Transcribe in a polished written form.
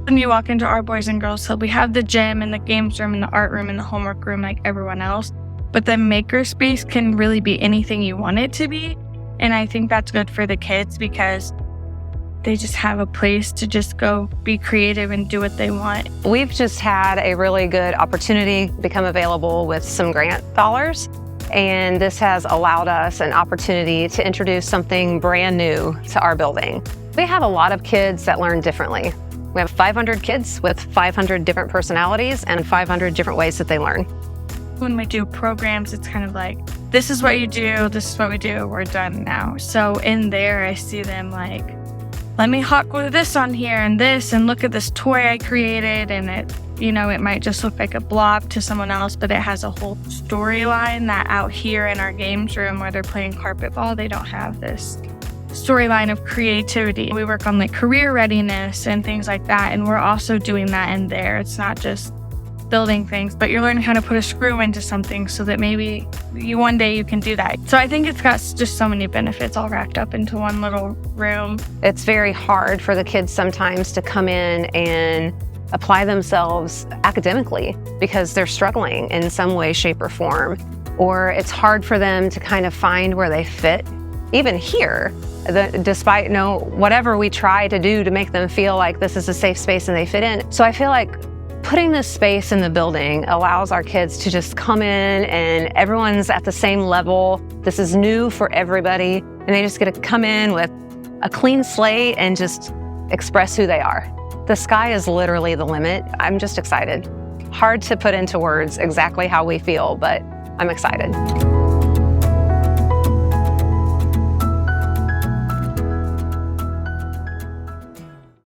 When you walk into our Boys and Girls Club, we have the gym and the games room and the art room and the homework room like everyone else. But the makerspace can really be anything you want it to be. And I think that's good for the kids because they just have a place to just go be creative and do what they want. We've just had a really good opportunity become available with some grant dollars. And this has allowed us an opportunity to introduce something brand new to our building. We have a lot of kids that learn differently. We have 500 kids with 500 different personalities and 500 different ways that they learn. When we do programs, it's kind of like, this is what you do, this is what we do, we're done now. So in there, I see them like, let me hot glue this on here and this, and look at this toy I created. And it, it might just look like a blob to someone else, but it has a whole storyline that out here in our games room where they're playing carpet ball, they don't have this storyline of creativity. We work on like career readiness and things like that. And we're also doing that in there. It's not just building things, but you're learning how to put a screw into something so that maybe one day you can do that. So I think it's got just so many benefits all wrapped up into one little room. It's very hard for the kids sometimes to come in and apply themselves academically because they're struggling in some way, shape, or form. Or it's hard for them to kind of find where they fit. Even here, despite whatever we try to do to make them feel like this is a safe space and they fit in. So I feel like putting this space in the building allows our kids to just come in and everyone's at the same level. This is new for everybody. And they just get to come in with a clean slate and just express who they are. The sky is literally the limit. I'm just excited. Hard to put into words exactly how we feel, but I'm excited.